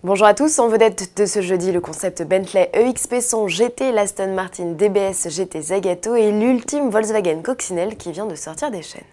Bonjour à tous, en vedette de ce jeudi, le concept Bentley EXP 100 GT, l'Aston Martin DBS GT Zagato et l'ultime Volkswagen Coccinelle qui vient de sortir des chaînes.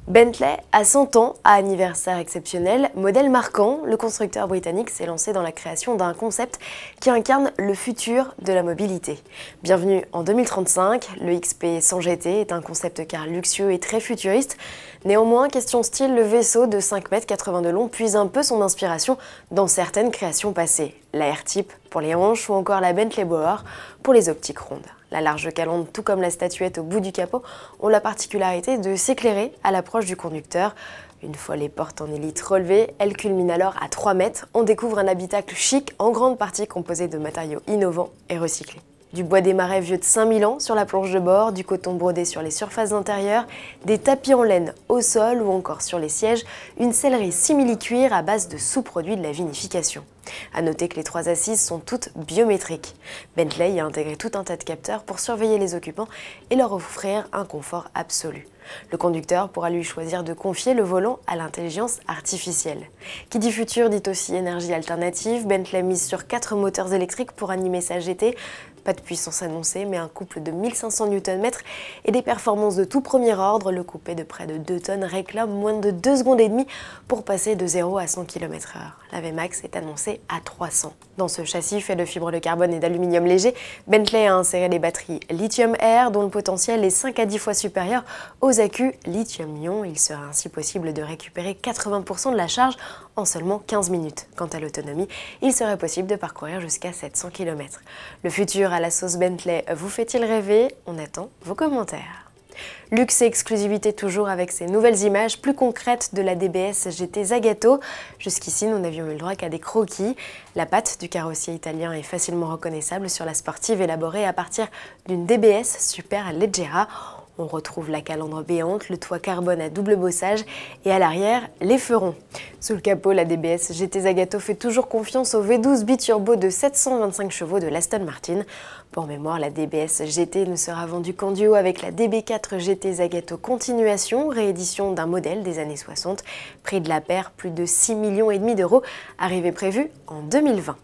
Bentley a 100 ans, à anniversaire exceptionnel, modèle marquant, le constructeur britannique s'est lancé dans la création d'un concept qui incarne le futur de la mobilité. Bienvenue en 2035, le XP 100 GT est un concept car luxueux et très futuriste. Néanmoins, question style, le vaisseau de 5,80 m de long puise un peu son inspiration dans certaines créations passées. La R-Type pour les hanches ou encore la Bentley Bauer pour les optiques rondes. La large calandre, tout comme la statuette au bout du capot, ont la particularité de s'éclairer à l'approche du conducteur. Une fois les portes en élite relevées, elles culminent alors à 3 mètres. On découvre un habitacle chic, en grande partie composé de matériaux innovants et recyclés. Du bois des marais vieux de 5000 ans sur la planche de bord, du coton brodé sur les surfaces intérieures, des tapis en laine au sol ou encore sur les sièges, une sellerie simili-cuir à base de sous-produits de la vinification. A noter que les 3 assises sont toutes biométriques. Bentley y a intégré tout un tas de capteurs pour surveiller les occupants et leur offrir un confort absolu. Le conducteur pourra lui choisir de confier le volant à l'intelligence artificielle. Qui dit futur dit aussi énergie alternative. Bentley mise sur 4 moteurs électriques pour animer sa GT. Pas de puissance annoncée, mais un couple de 1500 Nm et des performances de tout premier ordre. Le coupé de près de 2 tonnes réclame moins de 2 secondes et demie pour passer de 0 à 100 km/h. La VMAX est annoncée à 300. Dans ce châssis fait de fibres de carbone et d'aluminium léger, Bentley a inséré les batteries lithium-air dont le potentiel est 5 à 10 fois supérieur aux accus lithium-ion. Il sera ainsi possible de récupérer 80% de la charge en seulement 15 minutes. Quant à l'autonomie, il serait possible de parcourir jusqu'à 700 km. Le futur à la sauce Bentley vous fait-il rêver? On attend vos commentaires. Luxe et exclusivité toujours avec ces nouvelles images plus concrètes de la DBS GT Zagato. Jusqu'ici, nous n'avions eu le droit qu'à des croquis. La patte du carrossier italien est facilement reconnaissable sur la sportive élaborée à partir d'une DBS Super Leggera. On retrouve la calandre béante, le toit carbone à double bossage et à l'arrière, les ferrons. Sous le capot, la DBS GT Zagato fait toujours confiance au V12 biturbo de 725 chevaux de l'Aston Martin. Pour mémoire, la DBS GT ne sera vendue qu'en duo avec la DB4 GT Zagato Continuation, réédition d'un modèle des années 60. Prix de la paire, plus de 6,5 millions d'euros, arrivée prévue en 2020.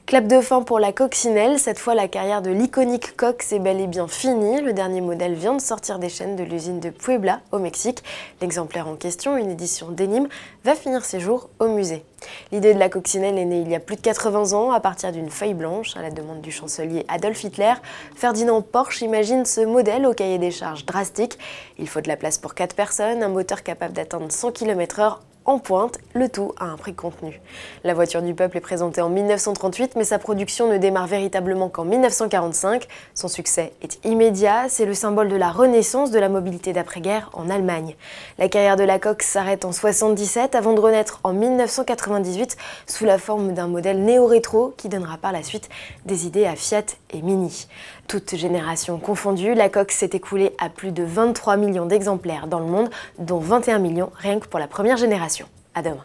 Clap de fin pour la Coccinelle, cette fois la carrière de l'iconique Cox est bel et bien finie. Le dernier modèle vient de sortir des chaînes de l'usine de Puebla au Mexique. L'exemplaire en question, une édition d'énigme, va finir ses jours au musée. L'idée de la Coccinelle est née il y a plus de 80 ans à partir d'une feuille blanche à la demande du chancelier Adolf Hitler. Ferdinand Porsche imagine ce modèle au cahier des charges drastique. Il faut de la place pour 4 personnes, un moteur capable d'atteindre 100 km/h en pointe, le tout à un prix contenu. La voiture du peuple est présentée en 1938, mais sa production ne démarre véritablement qu'en 1945. Son succès est immédiat, c'est le symbole de la renaissance de la mobilité d'après-guerre en Allemagne. La carrière de la Cox s'arrête en 1977 avant de renaître en 1998 sous la forme d'un modèle néo-rétro qui donnera par la suite des idées à Fiat et Mini. Toutes générations confondues, la Cox s'est écoulée à plus de 23 millions d'exemplaires dans le monde, dont 21 millions rien que pour la première génération. À demain.